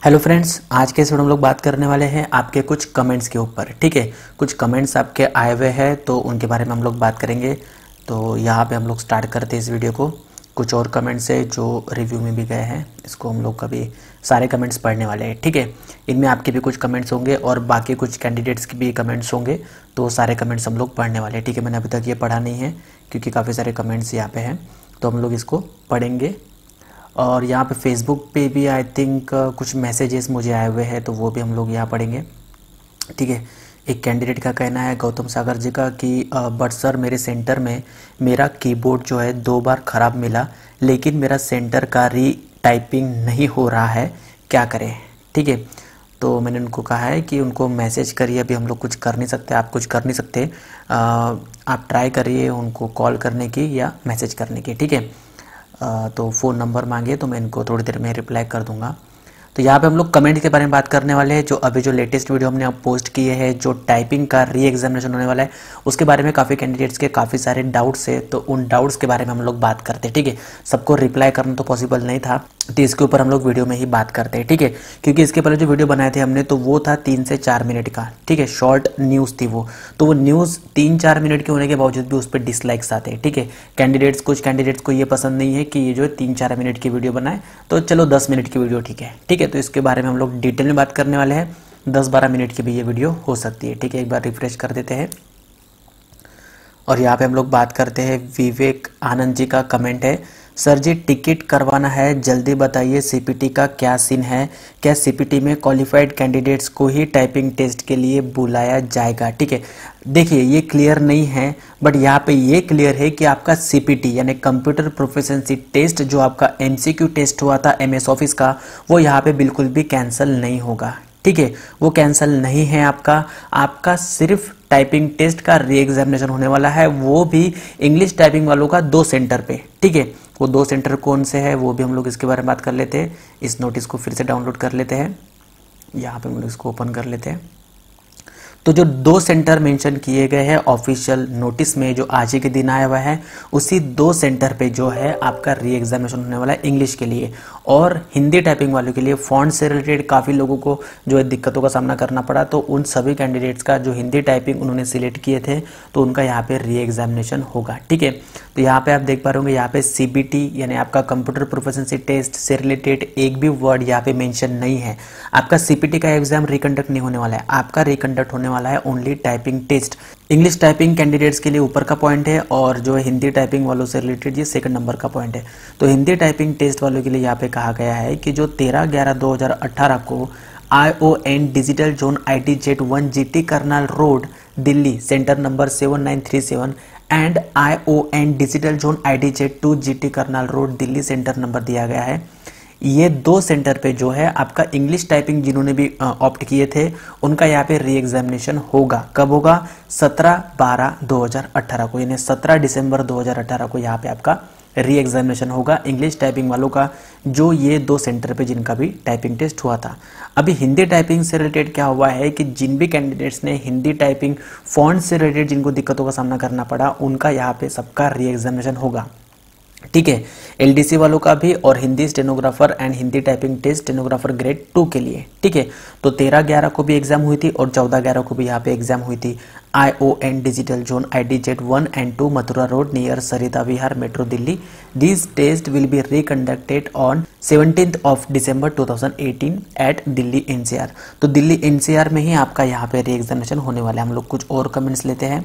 Hello friends, आज के इस वीडियो में हम लोग बात करने वाले हैं आपके कुछ कमेंट्स के ऊपर। ठीक है, कुछ कमेंट्स आपके आए हुए हैं तो उनके बारे में हम लोग बात करेंगे। तो यहाँ पे हम लोग स्टार्ट करते हैं इस वीडियो को। कुछ और कमेंट्स है जो रिव्यू में भी गए हैं, इसको हम लोग कभी सारे कमेंट्स पढ़ने वाले हैं। ठीक है, इनमें आपके भी कुछ कमेंट्स होंगे और बाकी कुछ कैंडिडेट्स के भी कमेंट्स होंगे, तो सारे कमेंट्स हम लोग पढ़ने वाले हैं। ठीक है, मैंने अभी तक ये पढ़ा नहीं है क्योंकि काफ़ी सारे कमेंट्स यहाँ पे हैं, तो हम लोग इसको पढ़ेंगे। और यहाँ पे फेसबुक पे भी आई थिंक कुछ मैसेजेस मुझे आए हुए हैं, तो वो भी हम लोग यहाँ पढ़ेंगे। ठीक है, एक कैंडिडेट का कहना है गौतम सागर जी का कि बट सर मेरे सेंटर में मेरा कीबोर्ड जो है 2 बार ख़राब मिला, लेकिन मेरा सेंटर का री टाइपिंग नहीं हो रहा है, क्या करें। ठीक है, तो मैंने उनको कहा है कि उनको मैसेज करिए, अभी हम लोग कुछ कर नहीं सकते, आप कुछ कर नहीं सकते, आप ट्राई करिए उनको कॉल करने की या मैसेज करने की। ठीक है, तो फ़ोन नंबर मांगिए तो मैं इनको थोड़ी देर में रिप्लाई कर दूंगा। तो यहाँ पे हम लोग कमेंट के बारे में बात करने वाले हैं। जो अभी जो लेटेस्ट वीडियो हमने अब पोस्ट किए हैं, जो टाइपिंग का री एग्जामिनेशन होने वाला है, उसके बारे में काफ़ी कैंडिडेट्स के काफ़ी सारे डाउट्स है, तो उन डाउट्स के बारे में हम लोग बात करते हैं। ठीक है, सबको रिप्लाई करना तो पॉसिबल नहीं था, तो इसके ऊपर हम लोग वीडियो में ही बात करते हैं। ठीक है, क्योंकि इसके पहले जो वीडियो बनाए थे हमने, तो वो था 3 से 4 मिनट का। ठीक है, शॉर्ट न्यूज़ थी वो, तो वो न्यूज़ 3-4 मिनट के होने के बावजूद भी उस पर डिसलाइक्स आते हैं। ठीक है, कुछ कैंडिडेट्स को ये पसंद नहीं है कि ये जो 3-4 मिनट की वीडियो बनाए, तो चलो 10 मिनट की वीडियो ठीक है। ठीक है, तो इसके बारे में हम लोग डिटेल में बात करने वाले हैं। 10-12 मिनट की भी ये वीडियो हो सकती है। ठीक है, एक बार रिफ्रेश कर देते हैं और यहाँ पे हम लोग बात करते हैं। विवेक आनंद जी का कमेंट है, सर जी टिकट करवाना है, जल्दी बताइए सीपीटी का क्या सीन है, क्या सीपीटी में क्वालिफाइड कैंडिडेट्स को ही टाइपिंग टेस्ट के लिए बुलाया जाएगा। ठीक है, देखिए ये क्लियर नहीं है, बट यहाँ पे ये क्लियर है कि आपका सीपीटी यानी कंप्यूटर प्रोफिशिएंसी टेस्ट जो आपका एमसीक्यू टेस्ट हुआ था एमएस ऑफिस का, वो यहाँ पे बिल्कुल भी कैंसिल नहीं होगा। ठीक है, वो कैंसिल नहीं है आपका सिर्फ टाइपिंग टेस्ट का री एग्जामिनेशन होने वाला है, वो भी इंग्लिश टाइपिंग वालों का 2 सेंटर पे। ठीक है, वो 2 सेंटर कौन से है वो भी हम लोग इसके बारे में बात कर लेते हैं। इस नोटिस को फिर से डाउनलोड कर लेते हैं, यहाँ पे हम लोग इसको ओपन कर लेते हैं। तो जो 2 सेंटर मेंशन किए गए हैं ऑफिशियल नोटिस में, जो आज ही के दिन आया हुआ है, उसी 2 सेंटर पे जो है आपका री एग्जामिनेशन होने वाला है इंग्लिश के लिए। और हिंदी टाइपिंग वालों के लिए फॉन्ट से रिलेटेड काफ़ी लोगों को जो है दिक्कतों का सामना करना पड़ा, तो उन सभी कैंडिडेट्स का जो हिंदी टाइपिंग उन्होंने सिलेक्ट किए थे, तो उनका यहाँ पे री एग्जामिनेशन होगा। ठीक है, तो यहाँ पे आप देख पा रहे होंगे, यहाँ पे सीबीटी यानी आपका कंप्यूटर प्रोफिशिएंसी टेस्ट से रिलेटेड एक भी वर्ड यहाँ पे मेंशन नहीं है। आपका सीपीटी का एग्जाम रिकंडक्ट नहीं होने वाला है, आपका रिकंडक्ट होने वाला है only typing test. English typing candidates के लिए ऊपर का पॉइंट है, और जो हिंदी टाइपिंग वालों से रिलेटेड ये 2nd नंबर का पॉइंट है। तो हिंदी टाइपिंग टेस्ट वालों के लिए यहाँ पे कहा गया है कि जो 13/11/2018 को ION डिजिटल जोन IT जेट 1 GT Karnal road Delhi centre number 7937 and ION digital zone IT jet 2 GT Karnal road Delhi centre number दिया गया है। ये 2 सेंटर पे जो है आपका इंग्लिश टाइपिंग जिन्होंने भी ऑप्ट किए थे, उनका यहाँ पे री एग्जामिनेशन होगा। कब होगा? 17/12/2018 को, यानी 17 दिसंबर 2018 को यहाँ पे आपका री एग्जामिनेशन होगा इंग्लिश टाइपिंग वालों का, जो ये 2 सेंटर पे जिनका भी टाइपिंग टेस्ट हुआ था। अभी हिंदी टाइपिंग से रिलेटेड क्या हुआ है कि जिन भी कैंडिडेट्स ने हिंदी टाइपिंग फॉन्ट से रिलेटेड जिनको दिक्कतों का सामना करना पड़ा, उनका यहाँ पे सबका री एग्जामिनेशन होगा। ठीक है, एलडीसी वालों का भी, और Hindi stenographer and Hindi typing test stenographer grade 2 के लिए। ठीक है, तो 13/11 को भी एग्जाम हुई थी और 14/11 को भी यहाँ पे एग्जाम हुई थी। ION डिजिटल जोन IT जेट 1 and 2 Mathura road near Sarita Vihar metro Delhi. This test will be reconducted on 17 December 2018 at Delhi NCR। तो दिल्ली NCR में ही आपका यहाँ पे री एग्जामिनेशन होने वाला है। हम लोग कुछ और कमेंट्स लेते हैं।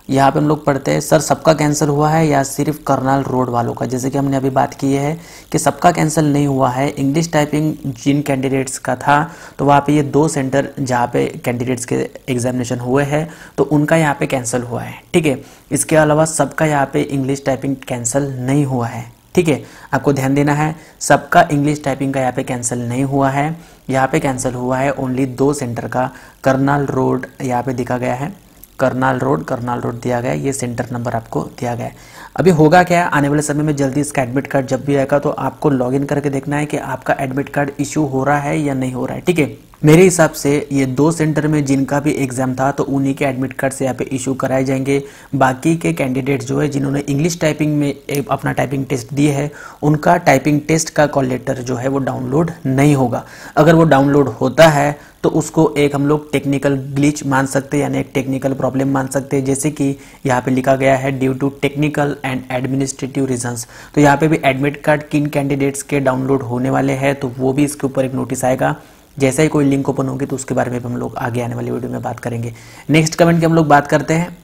यहाँ पे हम लोग पढ़ते हैं, सर सबका कैंसिल हुआ है या सिर्फ करनाल रोड वालों का? जैसे कि हमने अभी बात की है कि सबका कैंसिल नहीं हुआ है। इंग्लिश टाइपिंग जिन कैंडिडेट्स का था, तो वहाँ पे ये 2 सेंटर जहाँ पे कैंडिडेट्स के एग्जामिनेशन हुए हैं, तो उनका यहाँ पे कैंसिल हुआ है। ठीक है, इसके अलावा सबका यहाँ पे इंग्लिश टाइपिंग कैंसिल नहीं हुआ है। ठीक है, आपको ध्यान देना है, सबका इंग्लिश टाइपिंग का यहाँ पे कैंसिल नहीं हुआ है। यहाँ पे कैंसिल हुआ है ओनली 2 सेंटर का। करनाल रोड यहाँ पे दिखा गया है, करनाल रोड दिया गया है, ये सेंटर नंबर आपको दिया गया है। अभी होगा क्या है, आने वाले समय में जल्दी इसका एडमिट कार्ड जब भी आएगा तो आपको लॉगिन करके देखना है कि आपका एडमिट कार्ड इशू हो रहा है या नहीं हो रहा है, ठीक है। मेरे हिसाब से ये 2 सेंटर में जिनका भी एग्जाम था तो उन्हीं के एडमिट कार्ड से यहाँ पे इशू कराए जाएंगे। बाकी के कैंडिडेट्स जो है जिन्होंने इंग्लिश टाइपिंग में अपना टाइपिंग टेस्ट दिए है, उनका टाइपिंग टेस्ट का कॉल लेटर जो है वो डाउनलोड नहीं होगा। अगर वो डाउनलोड होता है तो उसको एक हम लोग टेक्निकल ग्लिच मान सकते हैं, यानी एक टेक्निकल प्रॉब्लम मान सकते हैं, जैसे कि यहाँ पे लिखा गया है due to technical and administrative reasons. तो यहाँ पे भी एडमिट कार्ड किन कैंडिडेट्स के डाउनलोड होने वाले हैं तो वो भी इसके ऊपर एक नोटिस आएगा। जैसा ही कोई लिंक ओपन होगी तो उसके बारे में भी हम लोग आगे आने वाली वीडियो में बात करेंगे। नेक्स्ट कमेंट की हम लोग बात करते हैं।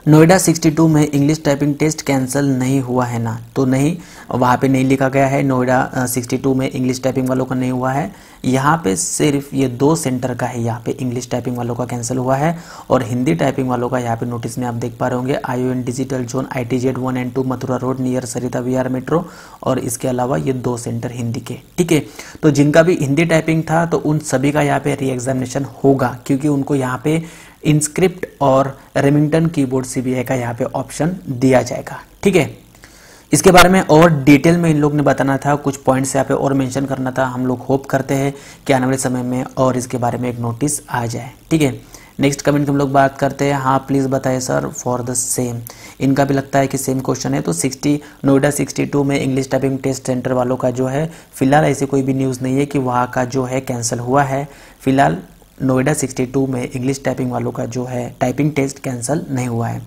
नोएडा 62 में इंग्लिश टाइपिंग टेस्ट कैंसिल नहीं हुआ है ना, तो नहीं, वहाँ पे नहीं लिखा गया है नोएडा 62 में इंग्लिश टाइपिंग वालों का नहीं हुआ है। यहाँ पे सिर्फ ये 2 सेंटर का है, यहाँ पे इंग्लिश टाइपिंग वालों का कैंसिल हुआ है और हिंदी टाइपिंग वालों का यहाँ पे नोटिस में आप देख पा रहे होंगे ION digital zone ITZ 1 and 2 Mathura road near Sarita Vihar metro, और इसके अलावा ये 2 सेंटर हिंदी के, ठीक है। तो जिनका भी हिंदी टाइपिंग था तो उन सभी का यहाँ पे री एग्जामिनेशन होगा, क्योंकि उनको यहाँ पे इनस्क्रिप्ट और रेमिंगटन कीबोर्ड CBI का यहाँ पे ऑप्शन दिया जाएगा, ठीक है। इसके बारे में और डिटेल में इन लोग ने बताना था, कुछ पॉइंट्स यहाँ पे और मेंशन करना था। हम लोग होप करते हैं कि आने वाले समय में और इसके बारे में एक नोटिस आ जाए, ठीक है। नेक्स्ट कमेंट हम लोग बात करते हैं। हाँ प्लीज़ बताइए सर फॉर द सेम। इनका भी लगता है कि सेम क्वेश्चन है। तो नोएडा 62 में इंग्लिश टाइपिंग टेस्ट सेंटर वालों का जो है फिलहाल ऐसी कोई भी न्यूज़ नहीं है कि वहाँ का जो है कैंसिल हुआ है। फिलहाल नोएडा 62 में इंग्लिश टाइपिंग वालों का जो है टाइपिंग टेस्ट कैंसिल नहीं हुआ है।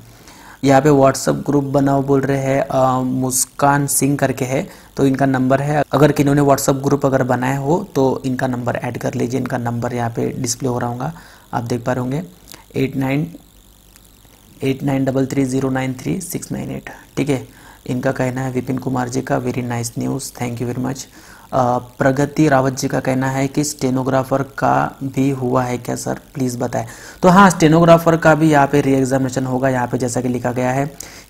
यहाँ पे व्हाट्सअप ग्रुप बनाओ बोल रहे हैं, मुस्कान सिंह करके है, तो इनका नंबर है। अगर किन्होंने व्हाट्सअप ग्रुप अगर बनाया हो तो इनका नंबर ऐड कर लीजिए। इनका नंबर यहाँ पे डिस्प्ले हो रहा होगा, आप देख पा रहे होंगे 8933093698, ठीक है। इनका कहना है विपिन कुमार जी का very nice news, thank you very much. Pragati Rawat ji का कहना है कि स्टेनोग्राफर का भी हुआ है क्या सर, प्लीज़ बताएं। तो हाँ, स्टेनोग्राफर का भी यहाँ पे री एग्जामिनेशन होगा। यहाँ पे जैसा कि लिखा गया है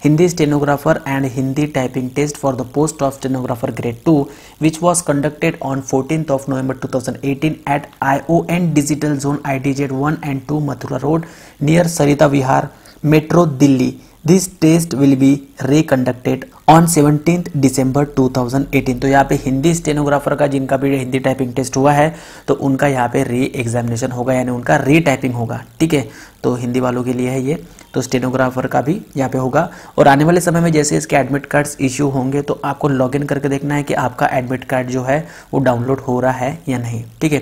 Hindi stenographer and Hindi typing test for the post of stenographer grade 2 which was conducted on 14th of November 2018 at ION digital zone ITZ 1 and 2 Mathura road near Sarita Vihar metro Delhi. This test will be reconducted on 17th December 2018। तो यहाँ पे Hindi stenographer का जिनका भी Hindi typing test हुआ है तो उनका यहाँ पे री एग्जामिनेशन होगा, यानी उनका री टाइपिंग होगा, ठीक है। तो हिंदी वालों के लिए है ये। तो स्टेनोग्राफर का भी यहाँ पे होगा और आने वाले समय में जैसे इसके एडमिट कार्ड्स इश्यू होंगे तो आपको लॉगिन करके देखना है कि आपका एडमिट कार्ड जो है वो डाउनलोड हो रहा है या नहीं, ठीक है।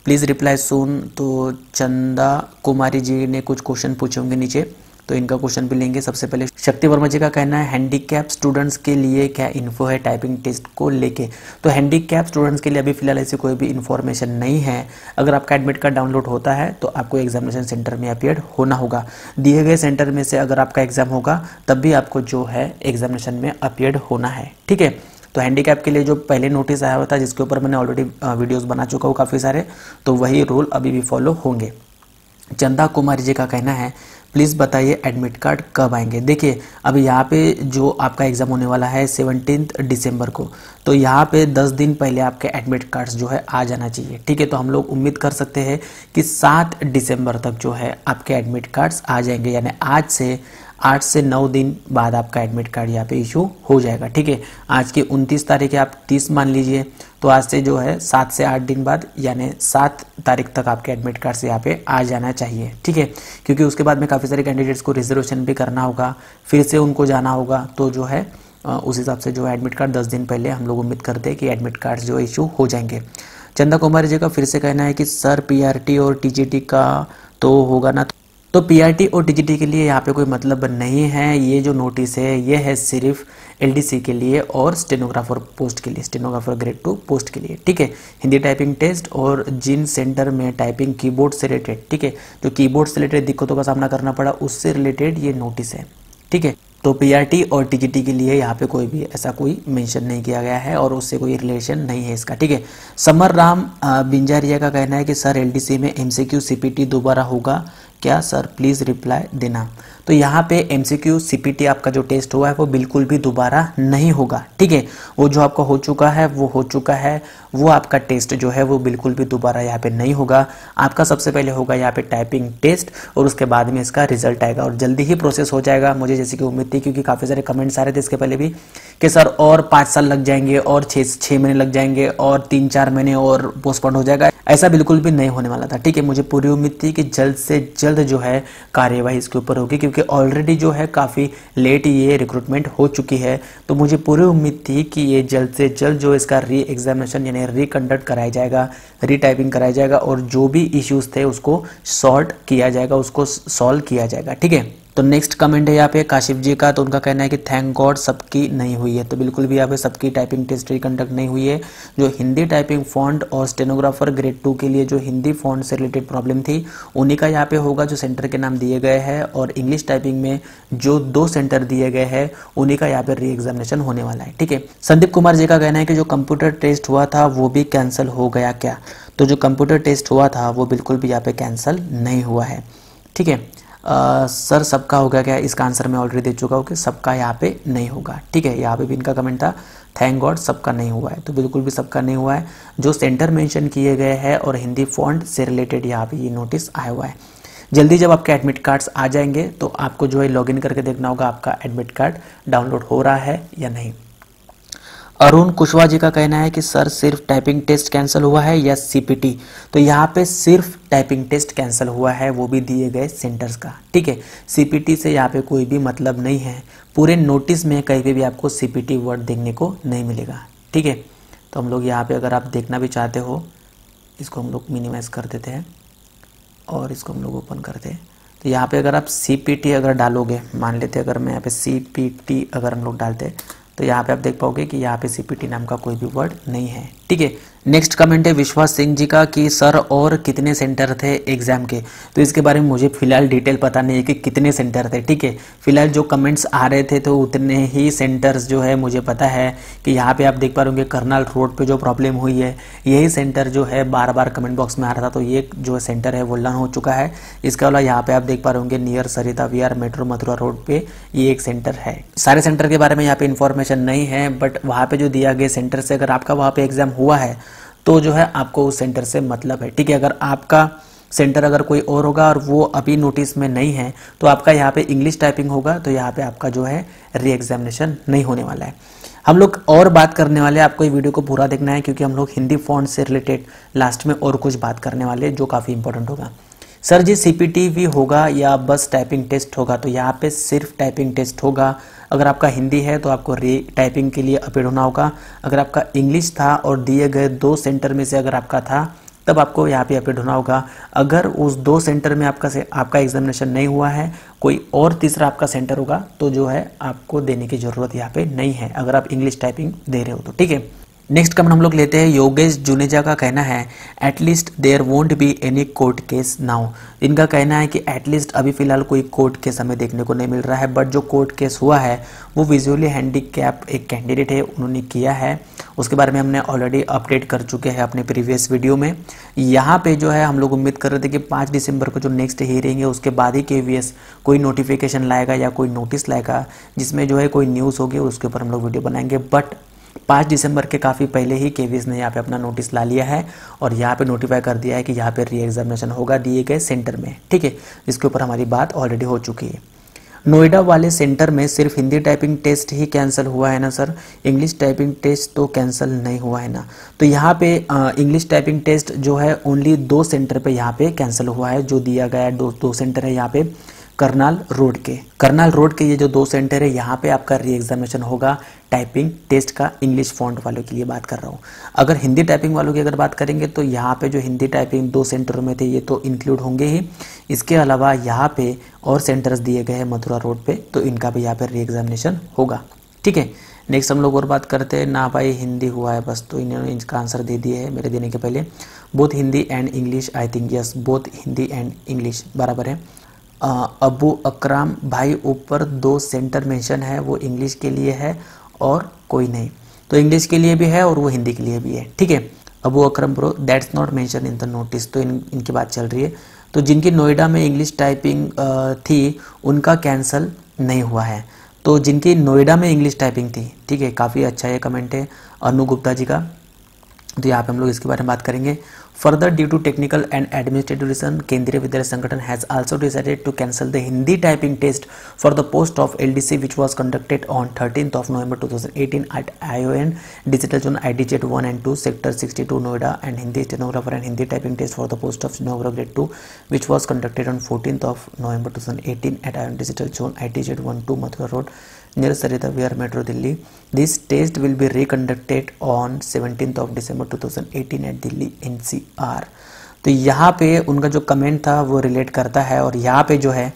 प्लीज़ रिप्लाई सून। तो चंदा कुमारी जी ने कुछ क्वेश्चन पूछे होंगे नीचे, तो इनका क्वेश्चन भी लेंगे। सबसे पहले शक्ति वर्मा जी का कहना है हैंडीकैप स्टूडेंट्स के लिए क्या इन्फो है टाइपिंग टेस्ट को लेके। तो हैंडीकैप स्टूडेंट्स के लिए अभी फिलहाल ऐसी कोई भी इन्फॉर्मेशन नहीं है। अगर आपका एडमिट कार्ड डाउनलोड होता है तो आपको एग्जामिनेशन सेंटर में अपीयर होना होगा। दिए गए सेंटर में से अगर आपका एग्जाम होगा तब भी आपको जो है एग्जामिनेशन में अपीयर होना है, ठीक है। तो हैंडीकैप के लिए जो पहले नोटिस आया हुआ था जिसके ऊपर मैंने ऑलरेडी वीडियोस बना चुका हूँ काफ़ी सारे, तो वही रूल अभी भी फॉलो होंगे। चंदा कुमारी जी का कहना है प्लीज़ बताइए एडमिट कार्ड कब आएंगे। देखिए अब यहाँ पे जो आपका एग्ज़ाम होने वाला है 17th December को, तो यहाँ पे 10 दिन पहले आपके एडमिट कार्ड्स जो है आ जाना चाहिए, ठीक है। तो हम लोग उम्मीद कर सकते हैं कि 7 दिसंबर तक जो है आपके एडमिट कार्ड्स आ जाएंगे, यानी आज से 8 से 9 दिन बाद आपका एडमिट कार्ड यहाँ पे इशू हो जाएगा, ठीक है। आज की 29 तारीख है, आप 30 मान लीजिए, तो आज से जो है 7 से 8 दिन बाद यानी 7 तारीख तक आपके एडमिट कार्ड से यहाँ पे आ जाना चाहिए, ठीक है। क्योंकि उसके बाद में काफ़ी सारे कैंडिडेट्स को रिजर्वेशन भी करना होगा, फिर से उनको जाना होगा, तो जो है उस हिसाब से जो है एडमिट कार्ड 10 दिन पहले हम लोग उम्मीद करते हैं कि एडमिट कार्ड जो इशू हो जाएंगे। चंदा कुमारी जी का फिर से कहना है कि सर PRT और TGT का तो होगा ना। तो PRT और TGT के लिए यहाँ पे कोई मतलब नहीं है। ये जो नोटिस है ये है सिर्फ LDC के लिए और स्टेनोग्राफर पोस्ट के लिए, स्टेनोग्राफर ग्रेड 2 पोस्ट के लिए, ठीक है। हिंदी टाइपिंग टेस्ट और जिन सेंटर में टाइपिंग कीबोर्ड से रिलेटेड, ठीक है, जो कीबोर्ड से रिलेटेड दिक्कतों का सामना करना पड़ा उससे रिलेटेड ये नोटिस है, ठीक है। तो PRT और TGT के लिए यहाँ पे कोई भी ऐसा कोई मेंशन नहीं किया गया है और उससे कोई रिलेशन नहीं है इसका, ठीक है। समर राम बिंजारिया का कहना है कि सर LDC में MCQ CPT दोबारा होगा क्या सर, प्लीज़ रिप्लाई देना। तो यहाँ पे MCQ CPT आपका जो टेस्ट हुआ है वो बिल्कुल भी दोबारा नहीं होगा, ठीक है। वो जो आपका हो चुका है वो हो चुका है, वो आपका टेस्ट जो है वो बिल्कुल भी दोबारा यहाँ पे नहीं होगा। आपका सबसे पहले होगा यहाँ पे टाइपिंग टेस्ट और उसके बाद में इसका रिजल्ट आएगा और जल्दी ही प्रोसेस हो जाएगा, मुझे जैसे कि उम्मीद थी, क्योंकि काफ़ी सारे कमेंट्स आ रहे थे इसके पहले भी कि सर और 5 साल लग जाएंगे और 6 महीने लग जाएंगे और 3-4 महीने और पोस्टपोन हो जाएगा। ऐसा बिल्कुल भी नहीं होने वाला था, ठीक है। मुझे पूरी उम्मीद थी कि जल्द से जल्द जो है कार्यवाही इसके ऊपर होगी, क्योंकि ऑलरेडी जो है काफ़ी लेट ये रिक्रूटमेंट हो चुकी है। तो मुझे पूरी उम्मीद थी कि ये जल्द से जल्द जो इसका री एग्जामिनेशन यानी रिकंडक्ट कराया जाएगा, रीटाइपिंग कराया जाएगा और जो भी इश्यूज थे उसको सॉल्व किया जाएगा, उसको सॉल्व किया जाएगा, ठीक है। तो नेक्स्ट कमेंट है यहाँ पे काशिफ जी का, तो उनका कहना है कि थैंक गॉड सबकी नहीं हुई है। तो बिल्कुल भी यहाँ पे सबकी टाइपिंग टेस्ट रिकंडक्ट नहीं हुई है। जो हिंदी टाइपिंग फॉन्ट और स्टेनोग्राफर ग्रेड 2 के लिए जो हिंदी फॉन्ट से रिलेटेड प्रॉब्लम थी उन्हीं का यहाँ पे होगा, जो सेंटर के नाम दिए गए हैं। और इंग्लिश टाइपिंग में जो 2 सेंटर दिए गए हैं उन्हीं का यहाँ पे री एग्जामिनेशन होने वाला है, ठीक है। संदीप कुमार जी का कहना है कि जो कंप्यूटर टेस्ट हुआ था वो भी कैंसिल हो गया क्या? तो जो कंप्यूटर टेस्ट हुआ था वो बिल्कुल भी यहाँ पे कैंसिल नहीं हुआ है, ठीक है। सर सबका होगा क्या? इसका आंसर मैं ऑलरेडी दे चुका हूँ कि सबका यहाँ पे नहीं होगा, ठीक है। यहाँ पे भी इनका कमेंट था थैंक गॉड सबका नहीं हुआ है, तो बिल्कुल भी सबका नहीं हुआ है। जो सेंटर मेंशन किए गए हैं और हिंदी फॉन्ट से रिलेटेड यहाँ पे ये नोटिस आया हुआ है। जल्दी जब आपके एडमिट कार्ड्स आ जाएंगे तो आपको जो है लॉगिन करके देखना होगा आपका एडमिट कार्ड डाउनलोड हो रहा है या नहीं। अरुण कुशवाहा जी का कहना है कि सर सिर्फ टाइपिंग टेस्ट कैंसिल हुआ है या CPT? तो यहाँ पे सिर्फ टाइपिंग टेस्ट कैंसिल हुआ है, वो भी दिए गए सेंटर्स का, ठीक है। CPT से यहाँ पे कोई भी मतलब नहीं है। पूरे नोटिस में कहीं पे भी आपको CPT वर्ड देखने को नहीं मिलेगा, ठीक है। तो हम लोग यहाँ पे अगर आप देखना भी चाहते हो, इसको हम लोग मिनिमाइज कर देते हैं और इसको हम लोग ओपन करते हैं। तो यहाँ पे अगर आप CPT अगर डालोगे, मान लेते अगर मैं यहाँ पे CPT अगर हम लोग डालते हैं तो यहाँ पे आप देख पाओगे कि यहाँ पे CPT नाम का कोई भी वर्ड नहीं है, ठीक है। नेक्स्ट कमेंट है विश्वास सिंह जी का कि सर और कितने सेंटर थे एग्जाम के? तो इसके बारे में मुझे फिलहाल डिटेल पता नहीं है कि कितने सेंटर थे, ठीक है। फिलहाल जो कमेंट्स आ रहे थे तो उतने ही सेंटर्स जो है मुझे पता है कि यहाँ पे आप देख पा रहे होंगे करनाल रोड पे जो प्रॉब्लम हुई है यही सेंटर जो है बार बार कमेंट बॉक्स में आ रहा था, तो ये जो सेंटर है वो लर्न हो चुका है। इसके अलावा यहाँ पे आप देख पा रहे होंगे near Sarita Vihar metro Mathura road पे ये एक सेंटर है। सारे सेंटर के बारे में यहाँ पे इन्फॉर्मेशन नहीं है, बट वहाँ पे जो दिया गया सेंटर से अगर आपका वहाँ पे एग्जाम हुआ है तो जो है आपको उस सेंटर से मतलब है, ठीक है। अगर आपका सेंटर अगर कोई और होगा और वो अभी नोटिस में नहीं है तो आपका यहाँ पे इंग्लिश टाइपिंग होगा, तो यहाँ पे आपका जो है री एग्जामिनेशन नहीं होने वाला है। हम लोग और बात करने वाले हैं, आपको ये वीडियो को पूरा देखना है क्योंकि हम लोग हिंदी फॉन्ट से रिलेटेड लास्ट में और कुछ बात करने वाले हैं जो काफ़ी इंपॉर्टेंट होगा। सर जी CPT भी होगा या बस टाइपिंग टेस्ट होगा? तो यहाँ पे सिर्फ टाइपिंग टेस्ट होगा। अगर आपका हिंदी है तो आपको री टाइपिंग के लिए अपील होना होगा। अगर आपका इंग्लिश था और दिए गए 2 सेंटर में से अगर आपका था तब आपको यहाँ पे अपील होना होगा। अगर उस 2 सेंटर में आपका एग्जामिनेशन नहीं हुआ है, कोई और तीसरा आपका सेंटर होगा तो जो है आपको देने की ज़रूरत यहाँ पे नहीं है अगर आप इंग्लिश टाइपिंग दे रहे हो तो, ठीक है। नेक्स्ट कमेंट हम लोग लेते हैं योगेश जुनेजा का कहना है at least there won't be any court case now. इनका कहना है कि एटलीस्ट अभी फिलहाल कोई कोर्ट केस हमें देखने को नहीं मिल रहा है, बट जो कोर्ट केस हुआ है वो विजुअली हैंडीकैप एक कैंडिडेट है उन्होंने किया है, उसके बारे में हमने ऑलरेडी अपडेट कर चुके हैं अपने प्रीवियस वीडियो में। यहाँ पे जो है हम लोग उम्मीद कर रहे थे कि 5 दिसंबर को जो नेक्स्ट हियरिंग है उसके बाद ही KVS कोई नोटिफिकेशन लाएगा या कोई नोटिस लाएगा जिसमें जो है कोई न्यूज़ होगी उसके ऊपर हम लोग वीडियो बनाएंगे। बट 5 दिसंबर के काफ़ी पहले ही KVS ने यहाँ पे अपना नोटिस ला लिया है और यहाँ पे नोटिफाई कर दिया है कि यहाँ पे री एग्जामिनेशन होगा दिए गए सेंटर में, ठीक है। इसके ऊपर हमारी बात ऑलरेडी हो चुकी है। नोएडा वाले सेंटर में सिर्फ हिंदी टाइपिंग टेस्ट ही कैंसिल हुआ है ना सर? इंग्लिश टाइपिंग टेस्ट तो कैंसिल नहीं हुआ है ना? तो यहाँ पे इंग्लिश टाइपिंग टेस्ट जो है ओनली 2 सेंटर पे यहाँ पे कैंसिल हुआ है, जो दिया गया है 2 सेंटर है यहाँ पे करनाल रोड के ये जो 2 सेंटर है यहाँ पे आपका री एग्जामिनेशन होगा टाइपिंग टेस्ट का। इंग्लिश फॉन्ट वालों के लिए बात कर रहा हूँ। अगर हिंदी टाइपिंग वालों की अगर बात करेंगे तो यहाँ पे जो हिंदी टाइपिंग 2 सेंटरों में थे ये तो इंक्लूड होंगे ही, इसके अलावा यहाँ पे और सेंटर्स दिए गए हैं मथुरा रोड पे, तो इनका भी यहाँ पे री एग्जामिनेशन होगा, ठीक है। नेक्स्ट हम लोग और बात करते हैं ना भाई हिंदी हुआ है बस, तो इन्होंने इसका आंसर दे दिए है मेरे देने के पहले। Both Hindi and English, I think yes both Hindi and English बराबर है। अबू अकराम भाई ऊपर 2 सेंटर मेंशन है वो इंग्लिश के लिए है और कोई नहीं, तो इंग्लिश के लिए भी है और वो हिंदी के लिए भी है, ठीक है। Abu Akram bro that's not mention in the notice, तो इनकी बात चल रही है। तो जिनकी नोएडा में इंग्लिश टाइपिंग थी उनका कैंसिल नहीं हुआ है। तो जिनकी नोएडा में इंग्लिश टाइपिंग थी, ठीक है, काफ़ी अच्छा ये कमेंट है अनु गुप्ता जी का। तो यहाँ पे हम लोग इसके बारे में बात करेंगे। Further due to technical and administrative reason Kendriya Vidyalaya Sangathan has also decided to cancel the Hindi typing test for the post of LDC which was conducted on 13th of November 2018 at ION Digital Zone IDZ 1 and 2 Sector 62 Noida and Hindi stenographer and Hindi typing test for the post of stenographer grade 2 which was conducted on 14th of November 2018 at ION Digital Zone IDZ 1 2 Mathura Road near Sarita Vihar Metro Delhi. This test will be reconducted on 17th of December 2018 at Delhi NCR. तो यहाँ पे उनका जो comment था वो relate करता है और यहाँ पे जो है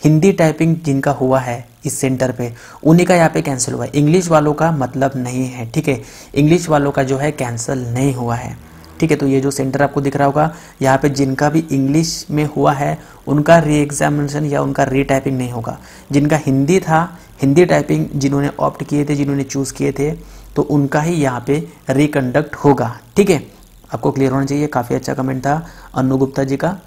हिंदी टाइपिंग जिनका हुआ है इस सेंटर पे उन्हीं का यहाँ पे कैंसिल हुआ है। इंग्लिश वालों का मतलब नहीं है, ठीक है, इंग्लिश वालों का जो है कैंसिल नहीं हुआ है, ठीक है। तो ये जो सेंटर आपको दिख रहा होगा यहाँ पे जिनका भी इंग्लिश में हुआ है उनका री एग्जामिनेशन या उनका री टाइपिंग नहीं होगा। जिनका हिंदी था, हिंदी टाइपिंग जिन्होंने ऑप्ट किए थे, जिन्होंने चूज़ किए थे, तो उनका ही यहाँ पे रिकंडक्ट होगा, ठीक है। आपको क्लियर होना चाहिए। काफ़ी अच्छा कमेंट था अनु गुप्ता जी का।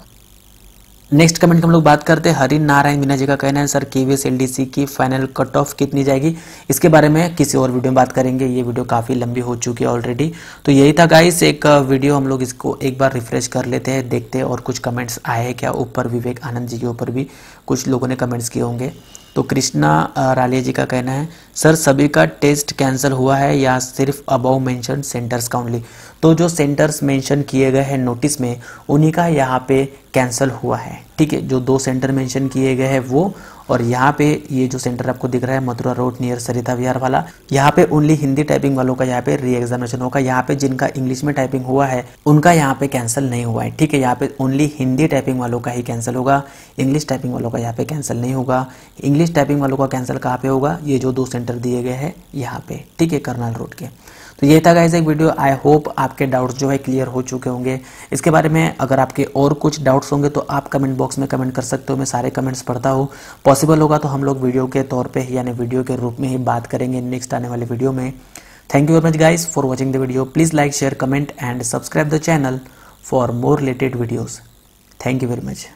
नेक्स्ट कमेंट हम लोग बात करते हैं। हरि नारायण मीना जी का कहना है सर KVS LDC की फाइनल कट ऑफ कितनी जाएगी, इसके बारे में किसी और वीडियो में बात करेंगे। ये वीडियो काफ़ी लंबी हो चुकी है ऑलरेडी। तो यही था गाइस, एक वीडियो हम लोग इसको एक बार रिफ्रेश कर लेते हैं, देखते हैं और कुछ कमेंट्स आए हैं क्या। ऊपर विवेक आनंद जी के ऊपर भी कुछ लोगों ने कमेंट्स किए होंगे। तो कृष्णा रालिया जी का कहना है सर सभी का टेस्ट कैंसिल हुआ है या सिर्फ अबव मेंशन सेंटर्स का ओनली। तो जो सेंटर्स मेंशन किए गए हैं नोटिस में उन्हीं का यहाँ पे कैंसिल हुआ है, ठीक है। जो 2 सेंटर मेंशन किए गए हैं वो, और यहाँ पे ये जो सेंटर आपको दिख रहा है मथुरा रोड नियर सरिता विहार वाला, यहाँ पे ओनली हिंदी टाइपिंग वालों का यहाँ पे री एग्जामिनेशन होगा। यहाँ पे जिनका इंग्लिश में टाइपिंग हुआ है उनका यहाँ पे कैंसिल नहीं हुआ है, ठीक है। यहाँ पे ओनली हिंदी टाइपिंग वालों का ही कैंसिल होगा, इंग्लिश टाइपिंग वालों का यहाँ पे कैंसिल नहीं होगा। इंग्लिश टाइपिंग वालों का कैंसिल कहाँ पे होगा, ये जो 2 सेंटर दिए गए हैं यहाँ पे, ठीक है, करनाल रोड के। तो ये था गाइस एक वीडियो। आई होप आपके डाउट्स जो है क्लियर हो चुके होंगे। इसके बारे में अगर आपके और कुछ डाउट्स होंगे तो आप कमेंट बॉक्स में कमेंट कर सकते हो, मैं सारे कमेंट्स पढ़ता हूँ। पॉसिबल होगा तो हम लोग वीडियो के तौर पे यानी वीडियो के रूप में ही बात करेंगे नेक्स्ट आने वाले वीडियो में। Thank you very much guys for watching the video. Please like share comment and subscribe the channel for more related videos. Thank you very much.